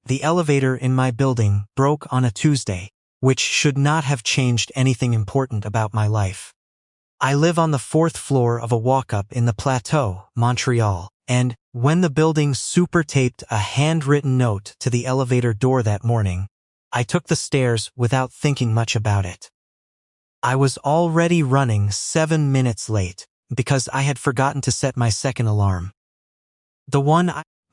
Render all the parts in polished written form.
The elevator in my building broke on a Tuesday, which should not have changed anything important about my life. I live on the 4th floor of a walk-up in the Plateau, Montreal, and when the building super-taped a handwritten note to the elevator door that morning, I took the stairs without thinking much about it. I was already running 7 minutes late because I had forgotten to set my second alarm.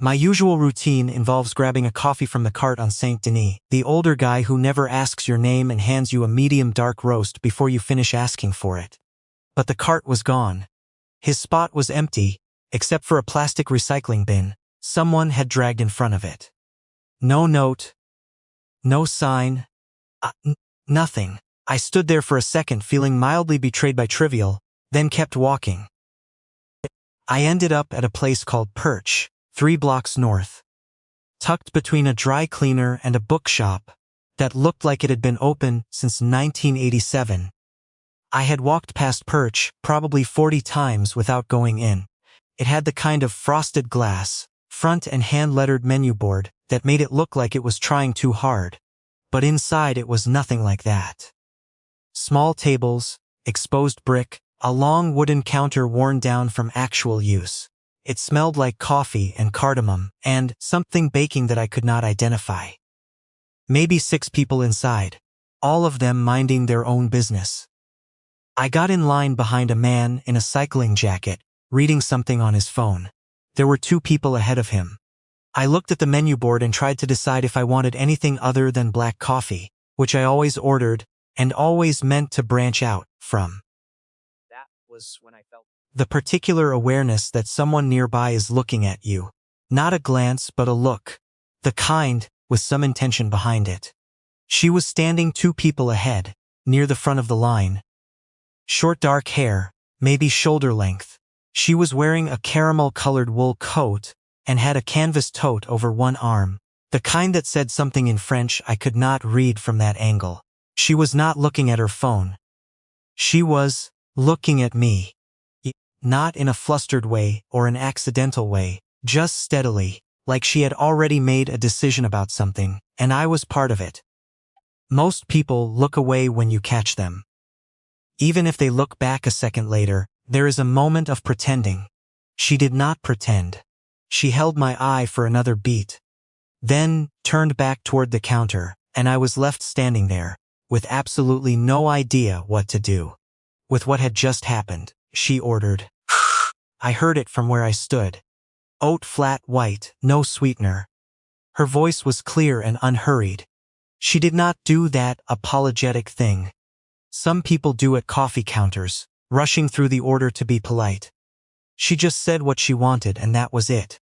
My usual routine involves grabbing a coffee from the cart on Saint Denis, the older guy who never asks your name and hands you a medium dark roast before you finish asking for it. But the cart was gone. His spot was empty, except for a plastic recycling bin someone had dragged in front of it. No note. No sign. Nothing. I stood there for a second feeling mildly betrayed by trivial, then kept walking. I ended up at a place called Perch, 3 blocks north. Tucked between a dry cleaner and a bookshop that looked like it had been open since 1987. I had walked past Perch probably 40 times without going in. It had the kind of frosted glass, front and hand-lettered menu board that made it look like it was trying too hard. But inside it was nothing like that. Small tables, exposed brick, a long wooden counter worn down from actual use. It smelled like coffee and cardamom, and something baking that I could not identify. Maybe 6 people inside, all of them minding their own business. I got in line behind a man in a cycling jacket, reading something on his phone. There were 2 people ahead of him. I looked at the menu board and tried to decide if I wanted anything other than black coffee, which I always ordered and always meant to branch out from. That was when I felt the particular awareness that someone nearby is looking at you. Not a glance, but a look. The kind with some intention behind it. She was standing 2 people ahead, near the front of the line. Short dark hair, maybe shoulder length. She was wearing a caramel-colored wool coat and had a canvas tote over one arm, the kind that said something in French I could not read from that angle. She was not looking at her phone. She was looking at me. Not in a flustered way or an accidental way, just steadily, like she had already made a decision about something, and I was part of it. Most people look away when you catch them. Even if they look back a second later, there is a moment of pretending. She did not pretend. She held my eye for another beat, then turned back toward the counter, and I was left standing there, with absolutely no idea what to do. With what had just happened, she ordered. I heard it from where I stood. Oat flat white, no sweetener. Her voice was clear and unhurried. She did not do that apologetic thing some people do at coffee counters, rushing through the order to be polite. She just said what she wanted and that was it.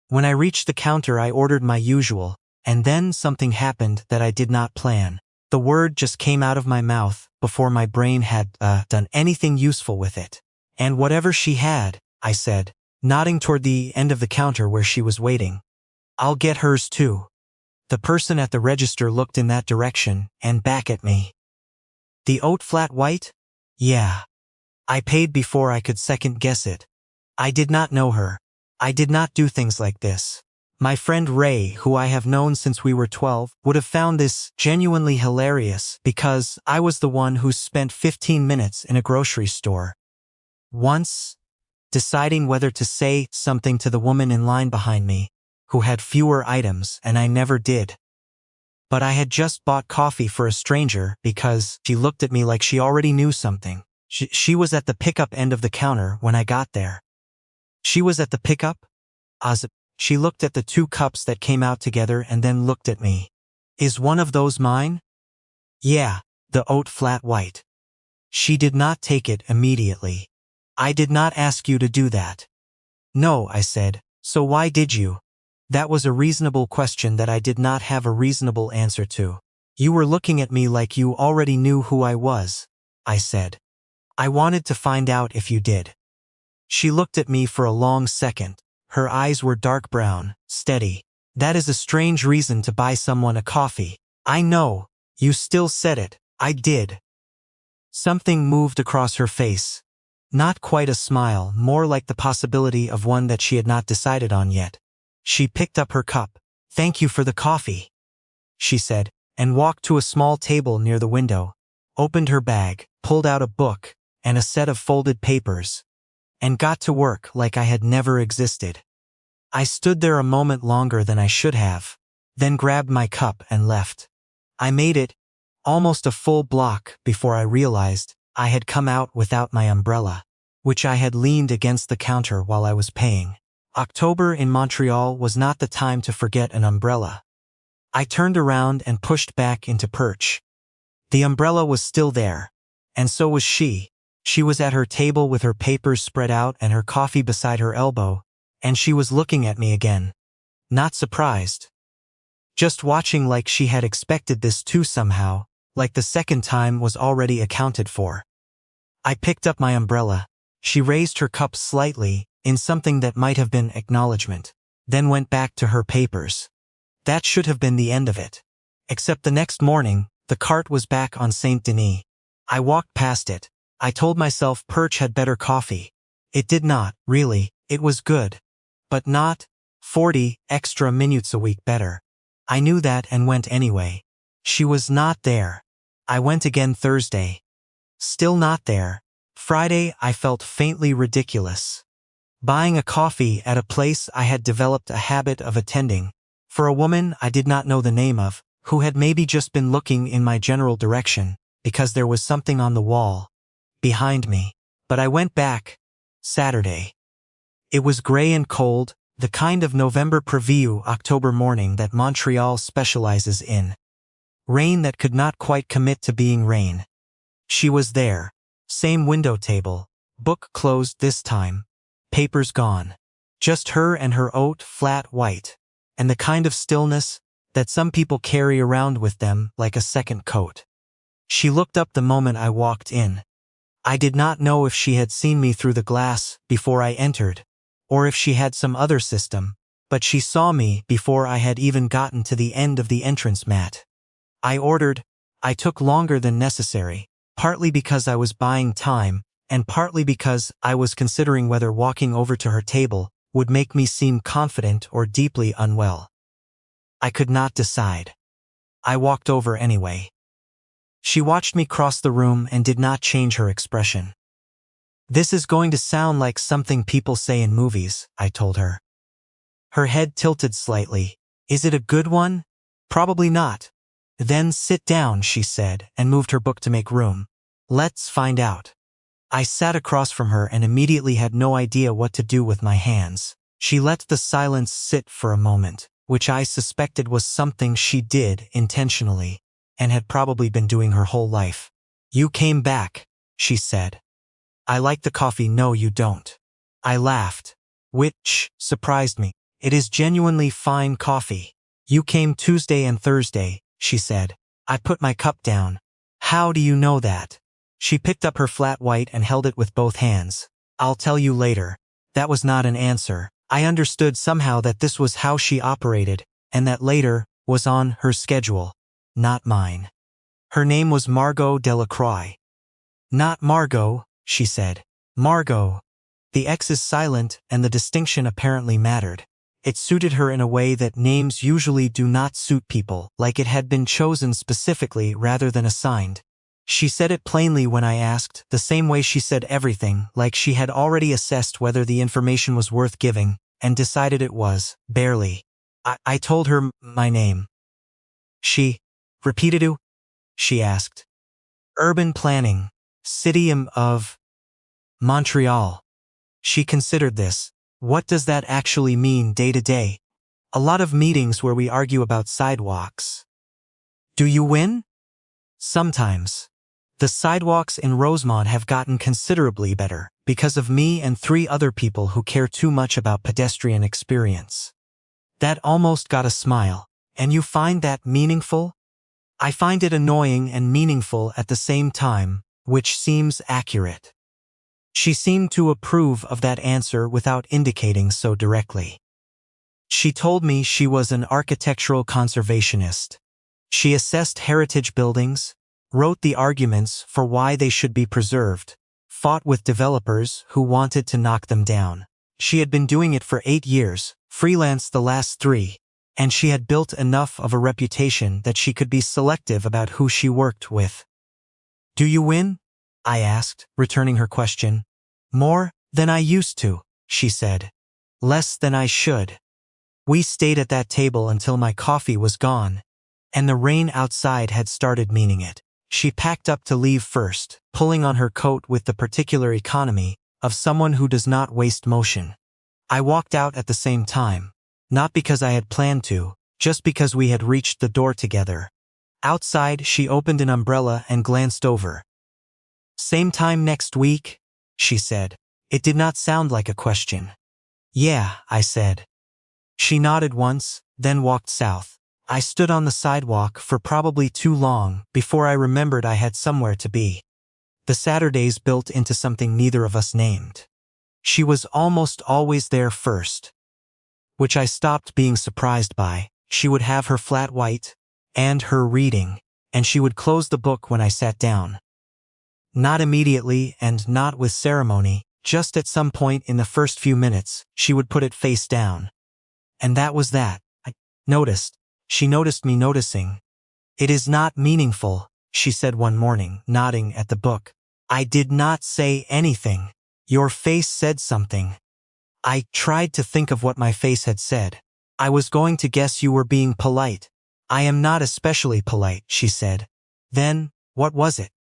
When I reached the counter I ordered my usual, and then something happened that I did not plan. The word just came out of my mouth before my brain had done anything useful with it. And whatever she had, I said, nodding toward the end of the counter where she was waiting. I'll get hers too. The person at the register looked in that direction and back at me. The oat flat white? Yeah. I paid before I could second guess it. I did not know her. I did not do things like this. My friend Ray, who I have known since we were 12, would have found this genuinely hilarious because I was the one who spent 15 minutes in a grocery store. Once, deciding whether to say something to the woman in line behind me, who had fewer items, and I never did. But I had just bought coffee for a stranger because she looked at me like she already knew something. She was at the pickup end of the counter when I got there. She was at the pickup? She looked at the 2 cups that came out together and then looked at me. Is one of those mine? Yeah, the oat flat white. She did not take it immediately. I did not ask you to do that. No, I said, so why did you? That was a reasonable question that I did not have a reasonable answer to. You were looking at me like you already knew who I was, I said. I wanted to find out if you did. She looked at me for a long second. Her eyes were dark brown, steady. That is a strange reason to buy someone a coffee. I know. You still said it. I did. Something moved across her face. Not quite a smile, more like the possibility of one that she had not decided on yet. She picked up her cup, "Thank you for the coffee," she said, and walked to a small table near the window, opened her bag, pulled out a book and a set of folded papers, and got to work like I had never existed. I stood there a moment longer than I should have, then grabbed my cup and left. I made it almost a full block before I realized I had come out without my umbrella, which I had leaned against the counter while I was paying. October in Montreal was not the time to forget an umbrella. I turned around and pushed back into perch. The umbrella was still there, and so was she. She was at her table with her papers spread out and her coffee beside her elbow, and she was looking at me again. Not surprised. Just watching like she had expected this too somehow, like the second time was already accounted for. I picked up my umbrella. She raised her cup slightly, in something that might have been acknowledgement, then went back to her papers. That should have been the end of it. Except the next morning, the cart was back on Saint Denis. I walked past it. I told myself Perch had better coffee. It did not, really, it was good. But not 40 extra minutes a week better. I knew that and went anyway. She was not there. I went again Thursday. Still not there. Friday I felt faintly ridiculous. Buying a coffee at a place I had developed a habit of attending, for a woman I did not know the name of, who had maybe just been looking in my general direction, because there was something on the wall behind me. But I went back Saturday. It was gray and cold, the kind of November preview October morning that Montreal specializes in. Rain that could not quite commit to being rain. She was there. Same window table. Book closed this time. Papers gone. Just her and her oat flat white. And the kind of stillness that some people carry around with them like a second coat. She looked up the moment I walked in. I did not know if she had seen me through the glass before I entered, or if she had some other system, but she saw me before I had even gotten to the end of the entrance mat. I ordered. I took longer than necessary, partly because I was buying time, and partly because I was considering whether walking over to her table would make me seem confident or deeply unwell. I could not decide. I walked over anyway. She watched me cross the room and did not change her expression. "This is going to sound like something people say in movies," I told her. Her head tilted slightly. "Is it a good one?" "Probably not." "Then sit down," she said, and moved her book to make room. "Let's find out." I sat across from her and immediately had no idea what to do with my hands. She let the silence sit for a moment, which I suspected was something she did intentionally, and had probably been doing her whole life. "You came back," she said. "I like the coffee." "No, you don't." I laughed, which surprised me. "It is genuinely fine coffee." "You came Tuesday and Thursday," she said. I put my cup down. "How do you know that?" She picked up her flat white and held it with both hands. "I'll tell you later." That was not an answer. I understood somehow that this was how she operated, and that later was on her schedule, not mine. Her name was Margot Delacroix. "Not Margot," she said. "Margot." The X is silent, and the distinction apparently mattered. It suited her in a way that names usually do not suit people, like it had been chosen specifically rather than assigned. She said it plainly when I asked, the same way she said everything, like she had already assessed whether the information was worth giving, and decided it was, barely. I told her my name. She repeated it. She asked. "Urban planning. City of Montreal." She considered this. "What does that actually mean day to day?" "A lot of meetings where we argue about sidewalks." "Do you win?" "Sometimes. The sidewalks in Rosemont have gotten considerably better, because of me and 3 other people who care too much about pedestrian experience." That almost got a smile. "And you find that meaningful?" "I find it annoying and meaningful at the same time, which seems accurate." She seemed to approve of that answer without indicating so directly. She told me she was an architectural conservationist. She assessed heritage buildings, wrote the arguments for why they should be preserved, fought with developers who wanted to knock them down. She had been doing it for 8 years, freelance the last 3. and she had built enough of a reputation that she could be selective about who she worked with. "Do you win?" I asked, returning her question. "More than I used to," she said. "Less than I should." We stayed at that table until my coffee was gone, and the rain outside had started meaning it. She packed up to leave first, pulling on her coat with the particular economy of someone who does not waste motion. I walked out at the same time, not because I had planned to, just because we had reached the door together. Outside, she opened an umbrella and glanced over. "Same time next week?" she said. It did not sound like a question. "Yeah," I said. She nodded once, then walked south. I stood on the sidewalk for probably too long before I remembered I had somewhere to be. The Saturdays built into something neither of us named. She was almost always there first, which I stopped being surprised by. She would have her flat white and her reading, and she would close the book when I sat down. Not immediately and not with ceremony, just at some point in the first few minutes, she would put it face down. And that was that. I noticed. She noticed me noticing. "It is not meaningful," she said one morning, nodding at the book. I did not say anything. "Your face said something." I tried to think of what my face had said. "I was going to guess you were being polite." "I am not especially polite," she said. "Then, what was it?"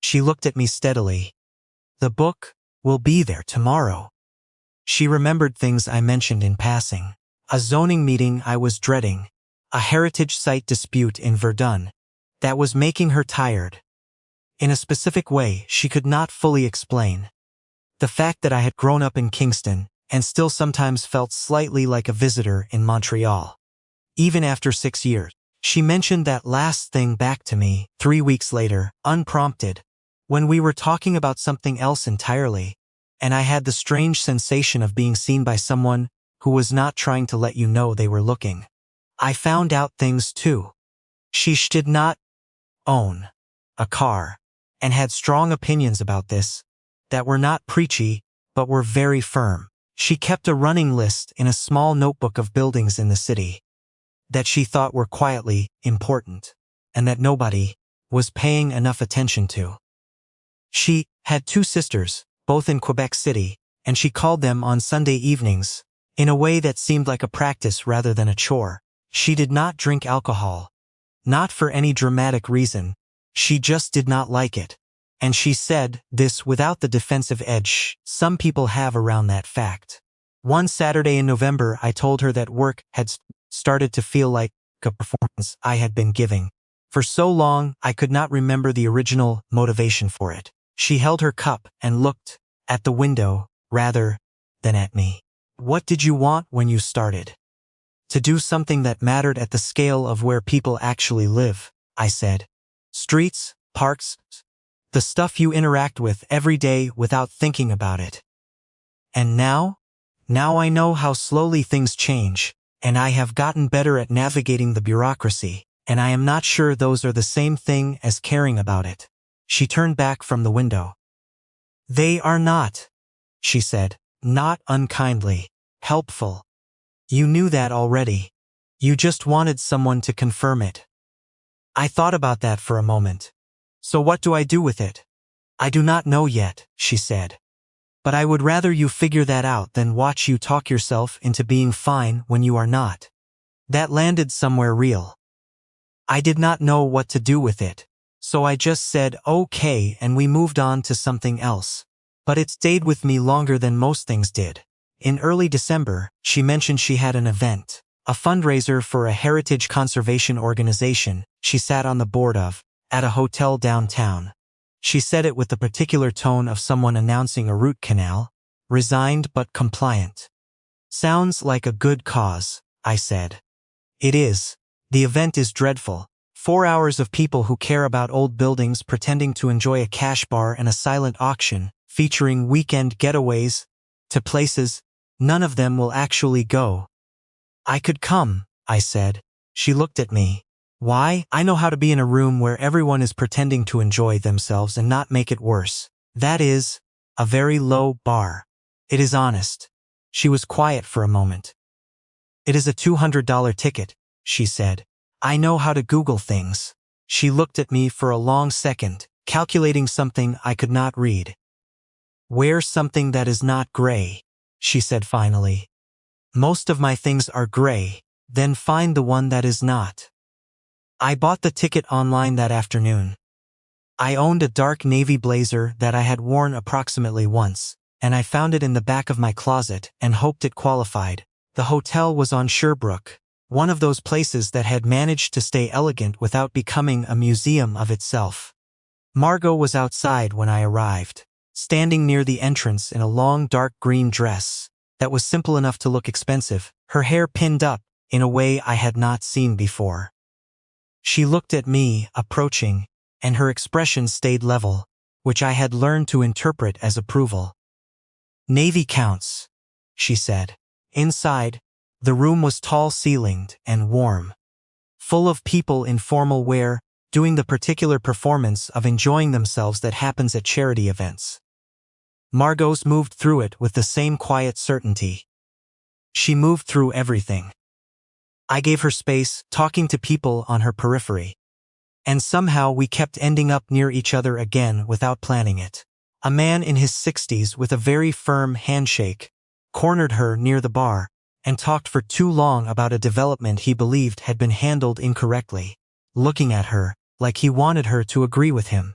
She looked at me steadily. "The book will be there tomorrow." She remembered things I mentioned in passing. A zoning meeting I was dreading. A heritage site dispute in Verdun. That was making her tired. In a specific way she could not fully explain. The fact that I had grown up in Kingston, and still sometimes felt slightly like a visitor in Montreal. Even after 6 years. She mentioned that last thing back to me 3 weeks later, unprompted, when we were talking about something else entirely, and I had the strange sensation of being seen by someone who was not trying to let you know they were looking. I found out things too. She did not own a car, and had strong opinions about this, that were not preachy, but were very firm. She kept a running list in a small notebook of buildings in the city that she thought were quietly important, and that nobody was paying enough attention to. She had 2 sisters, both in Quebec City, and she called them on Sunday evenings, in a way that seemed like a practice rather than a chore. She did not drink alcohol. Not for any dramatic reason. She just did not like it. And she said this without the defensive edge some people have around that fact. One Saturday in November I told her that work had started to feel like a performance I had been giving. For so long I could not remember the original motivation for it. She held her cup and looked at the window rather than at me. "What did you want when you started?" "To do something that mattered at the scale of where people actually live," I said. "Streets, parks, the stuff you interact with every day without thinking about it." And now? Now I know how slowly things change, and I have gotten better at navigating the bureaucracy, and I am not sure those are the same thing as caring about it. She turned back from the window. "They are not," she said, not unkindly, helpful. "You knew that already. You just wanted someone to confirm it." I thought about that for a moment. "So what do I do with it?" "I do not know yet," she said. "But I would rather you figure that out than watch you talk yourself into being fine when you are not." That landed somewhere real. I did not know what to do with it, so I just said okay and we moved on to something else. But it stayed with me longer than most things did. In early December, she mentioned she had an event, a fundraiser for a heritage conservation organization she sat on the board of, at a hotel downtown. She said it with the particular tone of someone announcing a root canal, resigned but compliant. "Sounds like a good cause," I said. "It is. The event is dreadful. 4 hours of people who care about old buildings pretending to enjoy a cash bar and a silent auction, featuring weekend getaways to places none of them will actually go." "I could come," I said. She looked at me. "Why? I know how to be in a room where everyone is pretending to enjoy themselves and not make it worse. That is a very low bar. It is honest." She was quiet for a moment. It is a $200 ticket, she said. I know how to Google things. She looked at me for a long second, calculating something I could not read. Wear something that is not gray, she said finally. Most of my things are gray, then find the one that is not. I bought the ticket online that afternoon. I owned a dark navy blazer that I had worn approximately once, and I found it in the back of my closet and hoped it qualified. The hotel was on Sherbrooke, one of those places that had managed to stay elegant without becoming a museum of itself. Margot was outside when I arrived, standing near the entrance in a long dark green dress that was simple enough to look expensive, her hair pinned up in a way I had not seen before. She looked at me, approaching, and her expression stayed level, which I had learned to interpret as approval. Navy counts, she said. Inside, the room was tall-ceilinged and warm, full of people in formal wear, doing the particular performance of enjoying themselves that happens at charity events. Margot moved through it with the same quiet certainty. She moved through everything. I gave her space, talking to people on her periphery. And somehow we kept ending up near each other again without planning it. A man in his 60s with a very firm handshake cornered her near the bar and talked for too long about a development he believed had been handled incorrectly, looking at her like he wanted her to agree with him.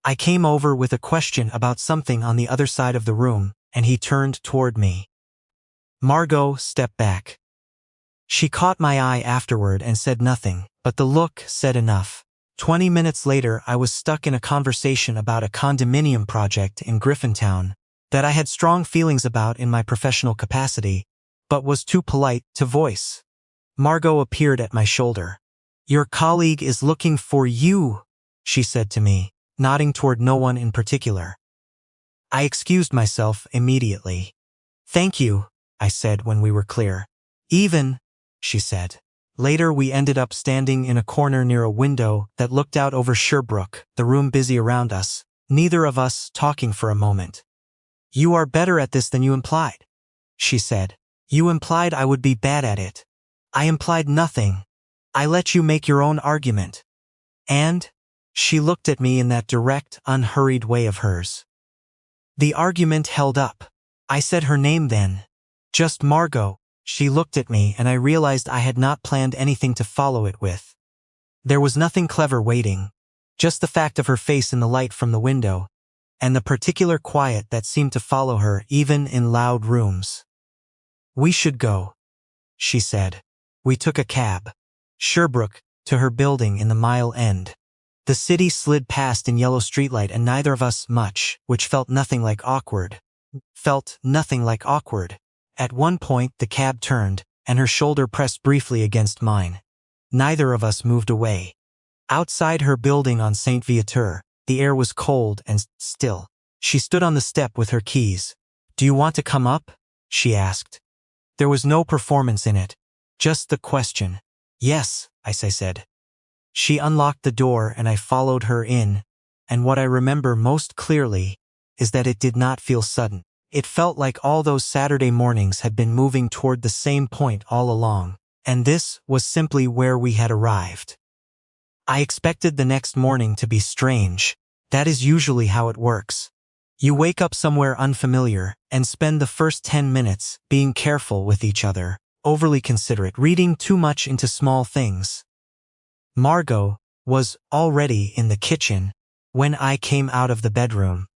I came over with a question about something on the other side of the room, and he turned toward me. Margot stepped back. She caught my eye afterward and said nothing, but the look said enough. 20 minutes later, I was stuck in a conversation about a condominium project in Griffintown that I had strong feelings about in my professional capacity, but was too polite to voice. Margot appeared at my shoulder. "Your colleague is looking for you," she said to me, nodding toward no one in particular. I excused myself immediately. "Thank you," I said when we were clear. "Even," she said. Later we ended up standing in a corner near a window that looked out over Sherbrooke, the room busy around us, neither of us talking for a moment. "You are better at this than you implied," she said. "You implied I would be bad at it." "I implied nothing. I let you make your own argument." And she looked at me in that direct, unhurried way of hers. The argument held up. I said her name then. Just Margot. She looked at me and I realized I had not planned anything to follow it with. There was nothing clever waiting, just the fact of her face in the light from the window, and the particular quiet that seemed to follow her even in loud rooms. "We should go," she said. We took a cab. Sherbrooke, to her building in the Mile End. The city slid past in yellow streetlight and neither of us much, which felt nothing like awkward. At one point the cab turned, and her shoulder pressed briefly against mine. Neither of us moved away. Outside her building on St. Viateur, the air was cold and still. She stood on the step with her keys. "Do you want to come up?" she asked. There was no performance in it, just the question. "Yes," I said. She unlocked the door and I followed her in, and what I remember most clearly is that it did not feel sudden. It felt like all those Saturday mornings had been moving toward the same point all along, and this was simply where we had arrived. I expected the next morning to be strange. That is usually how it works. You wake up somewhere unfamiliar and spend the first 10 minutes being careful with each other, overly considerate, reading too much into small things. Margot was already in the kitchen when I came out of the bedroom.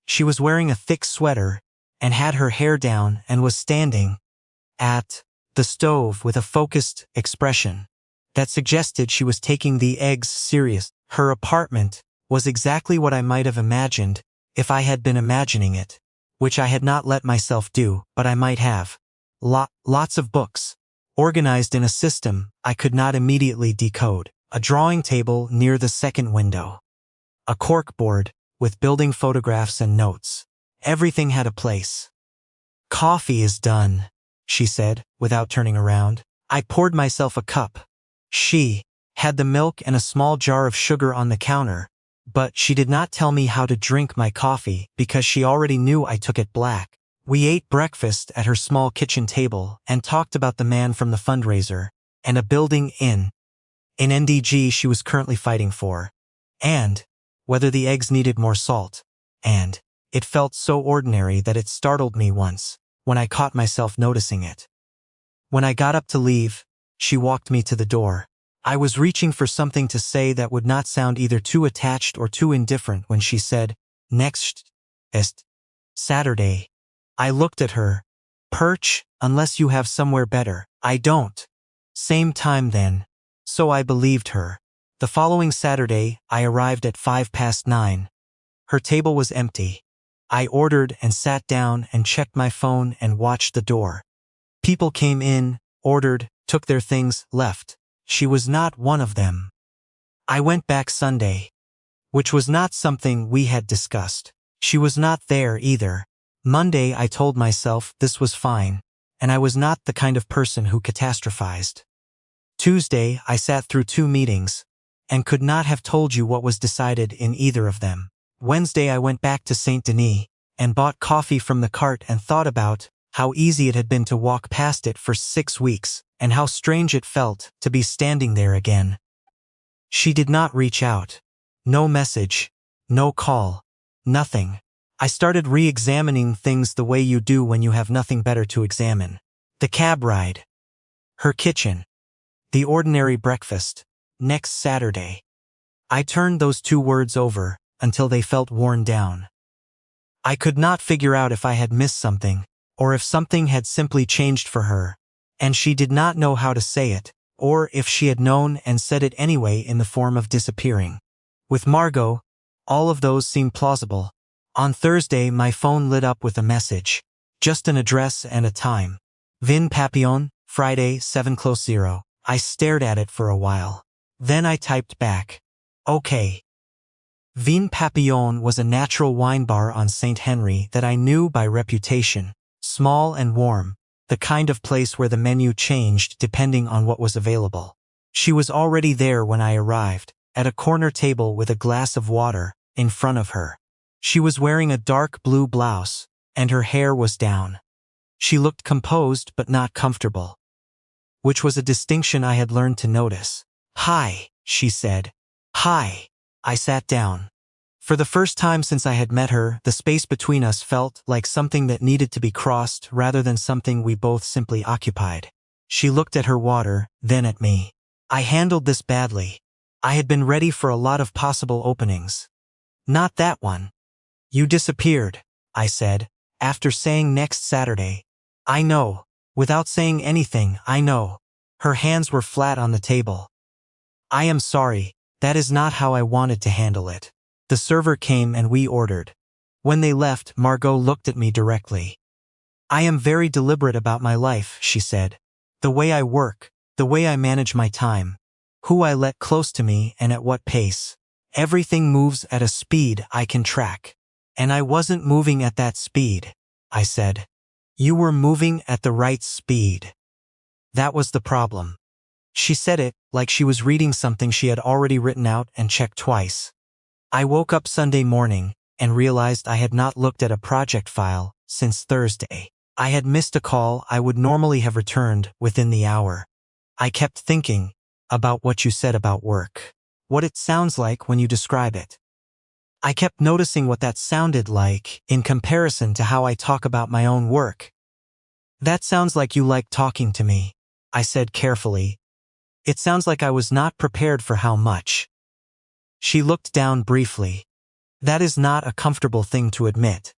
She was wearing a thick sweater and had her hair down and was standing at the stove with a focused expression that suggested she was taking the eggs serious. Her apartment was exactly what I might have imagined if I had been imagining it, which I had not let myself do, but I might have. Lots of books, organized in a system I could not immediately decode. A drawing table near the second window. A corkboard with building photographs and notes. Everything had a place. "Coffee is done," she said, without turning around. I poured myself a cup. She had the milk and a small jar of sugar on the counter, but she did not tell me how to drink my coffee because she already knew I took it black, We ate breakfast at her small kitchen table and talked about the man from the fundraiser and a building in NDG she was currently fighting for, and whether the eggs needed more salt. And it felt so ordinary that it startled me once when I caught myself noticing it. When I got up to leave, she walked me to the door. I was reaching for something to say that would not sound either too attached or too indifferent when she said, "Next Saturday." I looked at her. "Perch, unless you have somewhere better." "I don't." "Same time then." So I believed her. The following Saturday, I arrived at 9:05. Her table was empty. I ordered and sat down and checked my phone and watched the door. People came in, ordered, took their things, left. She was not one of them. I went back Sunday, which was not something we had discussed. She was not there either. Monday I told myself this was fine, and I was not the kind of person who catastrophized. Tuesday I sat through 2 meetings, and could not have told you what was decided in either of them. Wednesday I went back to Saint Denis, and bought coffee from the cart and thought about how easy it had been to walk past it for 6 weeks, and how strange it felt to be standing there again. She did not reach out. No message, no call, nothing. I started re-examining things the way you do when you have nothing better to examine. The cab ride. Her kitchen. The ordinary breakfast. Next Saturday. I turned those 2 words over until they felt worn down. I could not figure out if I had missed something, or if something had simply changed for her, and she did not know how to say it, or if she had known and said it anyway in the form of disappearing. With Margot, all of those seemed plausible. On Thursday my phone lit up with a message. Just an address and a time. Vin Papillon, Friday, 7:00. I stared at it for a while. Then I typed back. Okay. Vin Papillon was a natural wine bar on St. Henry that I knew by reputation. Small and warm, the kind of place where the menu changed depending on what was available. She was already there when I arrived, at a corner table with a glass of water in front of her. She was wearing a dark blue blouse, and her hair was down. She looked composed but not comfortable, which was a distinction I had learned to notice. "Hi," she said. "Hi." I sat down. For the first time since I had met her, the space between us felt like something that needed to be crossed rather than something we both simply occupied. She looked at her water, then at me. I handled this badly. I had been ready for a lot of possible openings. Not that one. "You disappeared," I said, after saying next Saturday. "I know." Without saying anything, I know. Her hands were flat on the table. "I am sorry. That is not how I wanted to handle it." The server came and we ordered. When they left, Margot looked at me directly. "I am very deliberate about my life," she said. "The way I work, the way I manage my time, who I let close to me and at what pace. Everything moves at a speed I can track. And I wasn't moving at that speed," I said. "You were moving at the right speed. That was the problem." She said it like she was reading something she had already written out and checked twice. I woke up Sunday morning and realized I had not looked at a project file since Thursday. I had missed a call I would normally have returned within the hour. I kept thinking about what you said about work. What it sounds like when you describe it. I kept noticing what that sounded like in comparison to how I talk about my own work. "That sounds like you like talking to me," I said carefully. "It sounds like I was not prepared for how much." She looked down briefly. "That is not a comfortable thing to admit."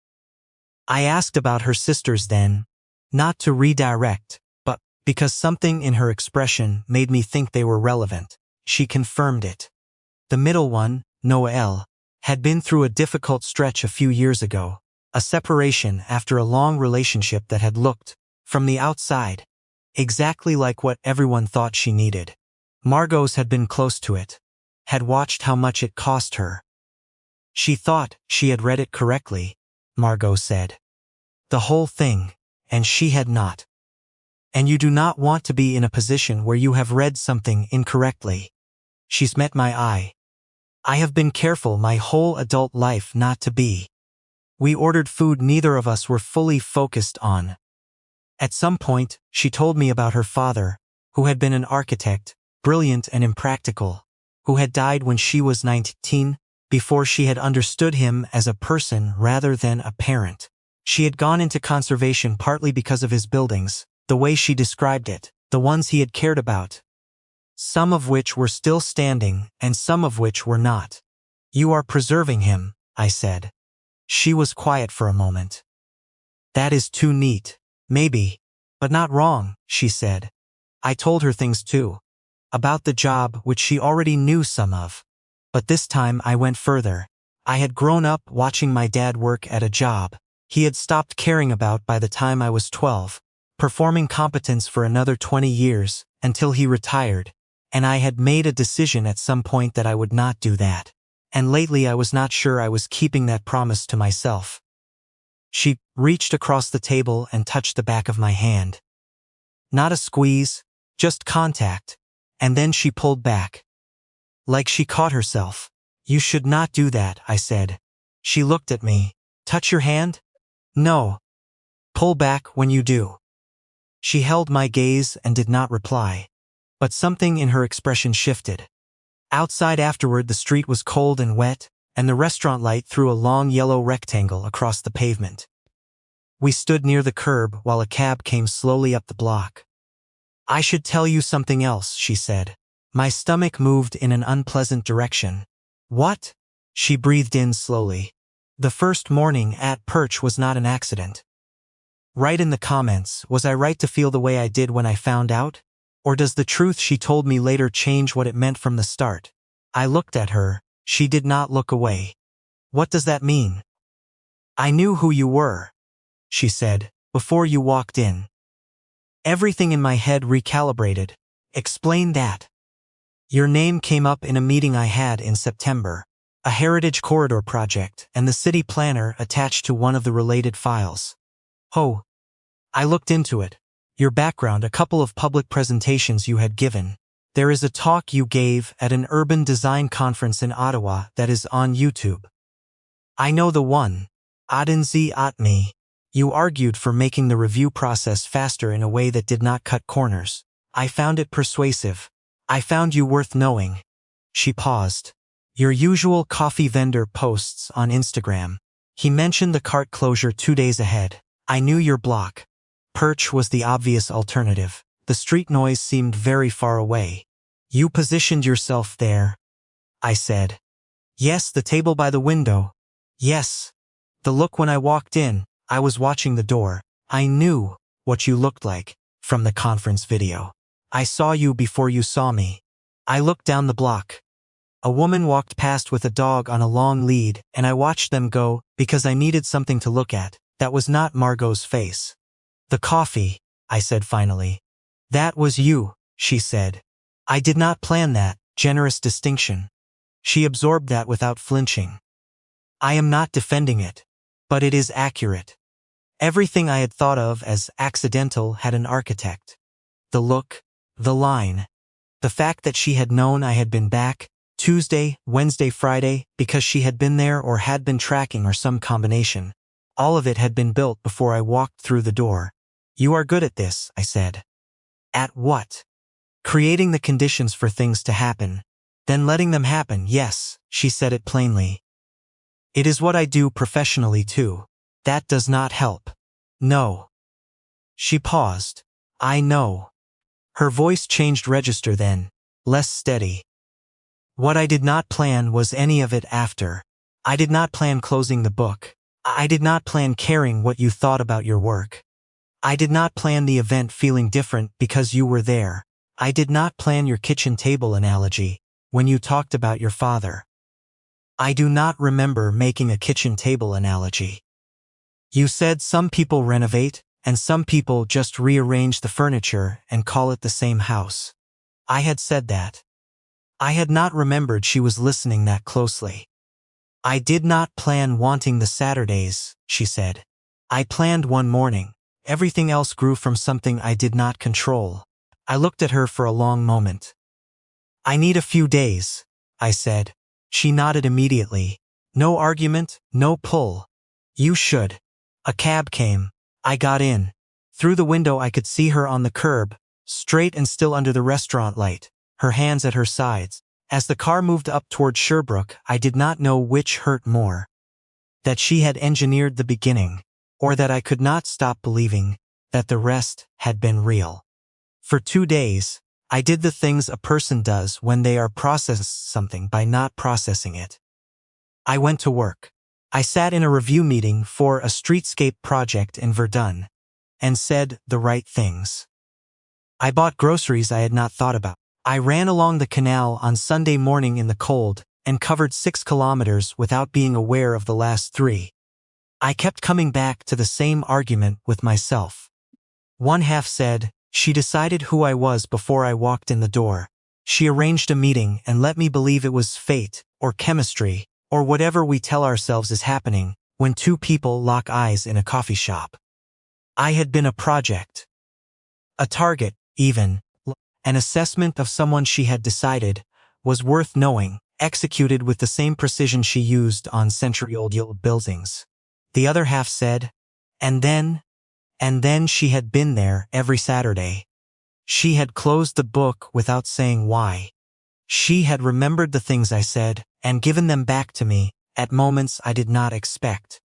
I asked about her sisters then, not to redirect, but because something in her expression made me think they were relevant. She confirmed it. The middle one, Noelle, had been through a difficult stretch a few years ago, a separation after a long relationship that had looked, from the outside, exactly like what everyone thought she needed. Margot's had been close to it, had watched how much it cost her. She thought she had read it correctly, Margot said. The whole thing, and she had not. And you do not want to be in a position where you have read something incorrectly. She's met my eye. I have been careful my whole adult life not to be. We ordered food neither of us were fully focused on. At some point, she told me about her father, who had been an architect, brilliant and impractical, who had died when she was 19, before she had understood him as a person rather than a parent. She had gone into conservation partly because of his buildings, the way she described it, the ones he had cared about, some of which were still standing and some of which were not. You are preserving him, I said. She was quiet for a moment. That is too neat. Maybe, but not wrong, she said. I told her things too. About the job which she already knew some of. But this time I went further. I had grown up watching my dad work at a job he had stopped caring about by the time I was 12, performing competence for another 20 years, until he retired, and I had made a decision at some point that I would not do that. And lately I was not sure I was keeping that promise to myself. She reached across the table and touched the back of my hand. Not a squeeze, just contact, and then she pulled back. Like she caught herself. You should not do that, I said. She looked at me. Touch your hand? No. Pull back when you do. She held my gaze and did not reply. But something in her expression shifted. Outside afterward the street was cold and wet, and the restaurant light threw a long yellow rectangle across the pavement. We stood near the curb while a cab came slowly up the block. I should tell you something else, she said. My stomach moved in an unpleasant direction. What? She breathed in slowly. The first morning at Perch was not an accident. Write in the comments, was I right to feel the way I did when I found out? Or does the truth she told me later change what it meant from the start? I looked at her. She did not look away. What does that mean? I knew who you were, she said, before you walked in. Everything in my head recalibrated. Explain that. Your name came up in a meeting I had in September, a heritage corridor project, and the city planner attached to one of the related files. Oh. I looked into it. Your background, a couple of public presentations you had given. There is a talk you gave at an urban design conference in Ottawa that is on YouTube. I know the one. Aden Sie at me. You argued for making the review process faster in a way that did not cut corners. I found it persuasive. I found you worth knowing. She paused. Your usual coffee vendor posts on Instagram. He mentioned the cart closure 2 days ahead. I knew your block. Perch was the obvious alternative. The street noise seemed very far away. You positioned yourself there, I said. Yes, the table by the window. Yes. The look when I walked in, I was watching the door. I knew what you looked like from the conference video. I saw you before you saw me. I looked down the block. A woman walked past with a dog on a long lead, and I watched them go because I needed something to look at. That was not Margot's face. The coffee, I said finally. That was you, she said. I did not plan that, generous distinction. She absorbed that without flinching. I am not defending it, but it is accurate. Everything I had thought of as accidental had an architect. The look, the line, the fact that she had known I had been back, Tuesday, Wednesday, Friday, because she had been there or had been tracking or some combination. All of it had been built before I walked through the door. You are good at this, I said. At what? Creating the conditions for things to happen. Then letting them happen, yes, she said it plainly. It is what I do professionally too. That does not help. No. She paused. I know. Her voice changed register then, less steady. What I did not plan was any of it after. I did not plan closing the book. I did not plan caring what you thought about your work. I did not plan the event feeling different because you were there. I did not plan your kitchen table analogy when you talked about your father. I do not remember making a kitchen table analogy. You said some people renovate, and some people just rearrange the furniture and call it the same house. I had said that. I had not remembered she was listening that closely. I did not plan wanting the Saturdays, she said. I planned one morning. Everything else grew from something I did not control. I looked at her for a long moment. I need a few days, I said. She nodded immediately. No argument, no pull. You should. A cab came. I got in. Through the window I could see her on the curb, straight and still under the restaurant light, her hands at her sides. As the car moved up toward Sherbrooke, I did not know which hurt more. That she had engineered the beginning, or that I could not stop believing that the rest had been real. For 2 days, I did the things a person does when they are processing something by not processing it. I went to work. I sat in a review meeting for a streetscape project in Verdun, and said the right things. I bought groceries I had not thought about. I ran along the canal on Sunday morning in the cold, and covered 6 kilometers without being aware of the last 3. I kept coming back to the same argument with myself. One half said, she decided who I was before I walked in the door. She arranged a meeting and let me believe it was fate, or chemistry, or whatever we tell ourselves is happening when 2 people lock eyes in a coffee shop. I had been a project. A target, even. An assessment of someone she had decided was worth knowing, executed with the same precision she used on century-old buildings. The other half said, and then she had been there every Saturday. She had closed the book without saying why. She had remembered the things I said, and given them back to me, at moments I did not expect.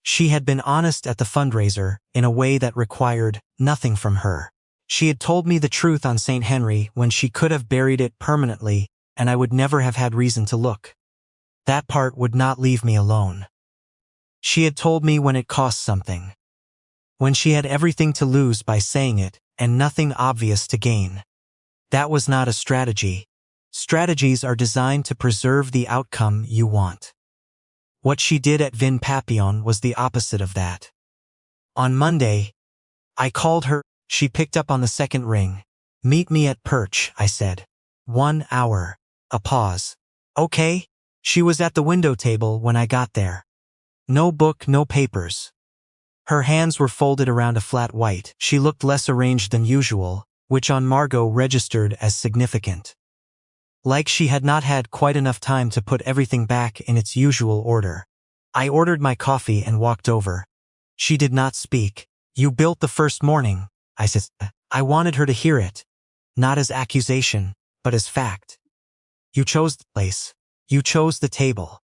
She had been honest at the fundraiser, in a way that required nothing from her. She had told me the truth on St. Henry when she could have buried it permanently, and I would never have had reason to look. That part would not leave me alone. She had told me when it cost something. When she had everything to lose by saying it, and nothing obvious to gain. That was not a strategy. Strategies are designed to preserve the outcome you want. What she did at Vin Papillon was the opposite of that. On Monday, I called her. She picked up on the second ring. Meet me at Perch, I said. 1 hour. A pause. Okay. She was at the window table when I got there. No book, no papers. Her hands were folded around a flat white. She looked less arranged than usual, which on Margot registered as significant. Like she had not had quite enough time to put everything back in its usual order. I ordered my coffee and walked over. She did not speak. You built the first morning, I said. I wanted her to hear it. Not as accusation, but as fact. You chose the place. You chose the table.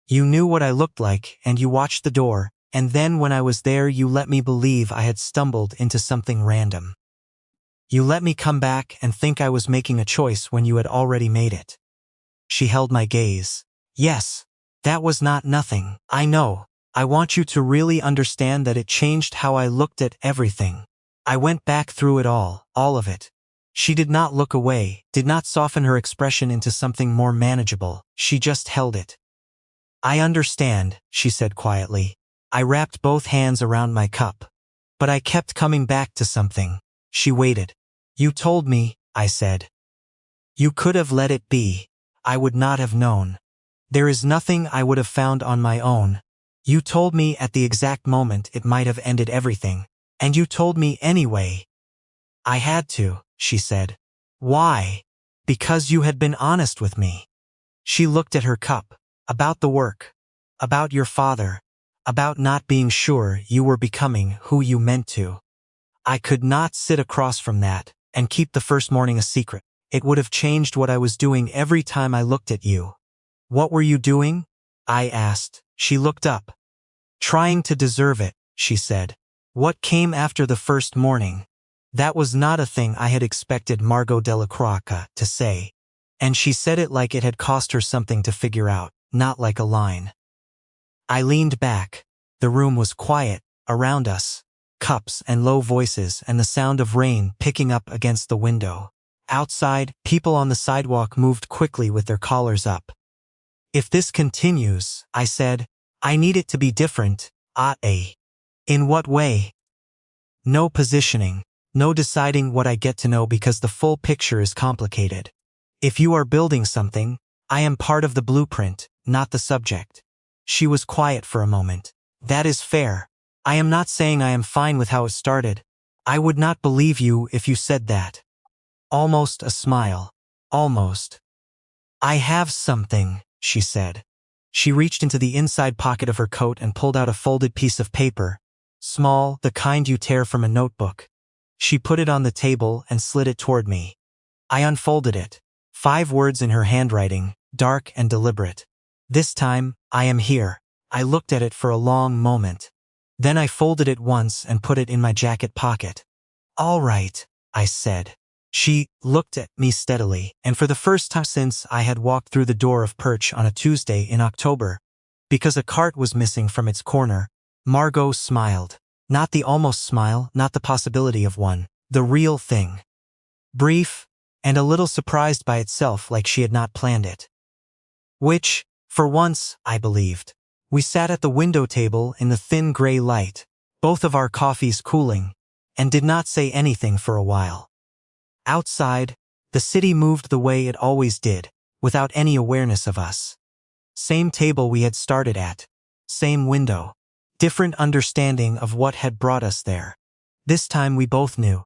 You knew what I looked like, and you watched the door, and then when I was there you let me believe I had stumbled into something random. You let me come back and think I was making a choice when you had already made it. She held my gaze. Yes, that was not nothing. I know. I want you to really understand that it changed how I looked at everything. I went back through it all of it. She did not look away, did not soften her expression into something more manageable. She just held it. I understand, she said quietly. I wrapped both hands around my cup. But I kept coming back to something. She waited. You told me, I said. You could have let it be. I would not have known. There is nothing I would have found on my own. You told me at the exact moment it might have ended everything. And you told me anyway. I had to, she said. Why? Because you had been honest with me. She looked at her cup. About the work. About your father. About not being sure you were becoming who you meant to. I could not sit across from that and keep the first morning a secret. It would have changed what I was doing every time I looked at you. What were you doing? I asked. She looked up. Trying to deserve it, she said. What came after the first morning? That was not a thing I had expected Margot Delacroix to say. And she said it like it had cost her something to figure out, not like a line. I leaned back. The room was quiet, around us. Cups and low voices and the sound of rain picking up against the window. Outside, people on the sidewalk moved quickly with their collars up. If this continues, I said, I need it to be different. In what way? No positioning. No deciding what I get to know because the full picture is complicated. If you are building something, I am part of the blueprint, not the subject. She was quiet for a moment. That is fair. I am not saying I am fine with how it started. I would not believe you if you said that. Almost a smile. Almost. I have something, she said. She reached into the inside pocket of her coat and pulled out a folded piece of paper, small, the kind you tear from a notebook. She put it on the table and slid it toward me. I unfolded it. 5 words in her handwriting, dark and deliberate. This time, I am here. I looked at it for a long moment. Then I folded it once and put it in my jacket pocket. All right, I said. She looked at me steadily, and for the first time since I had walked through the door of Perch on a Tuesday in October, because a cart was missing from its corner, Margot smiled. Not the almost smile, not the possibility of one. The real thing. Brief, and a little surprised by itself, like she had not planned it. Which, for once, I believed. We sat at the window table in the thin gray light, both of our coffees cooling, and did not say anything for a while. Outside, the city moved the way it always did, without any awareness of us. Same table we had started at. Same window. Different understanding of what had brought us there. This time we both knew.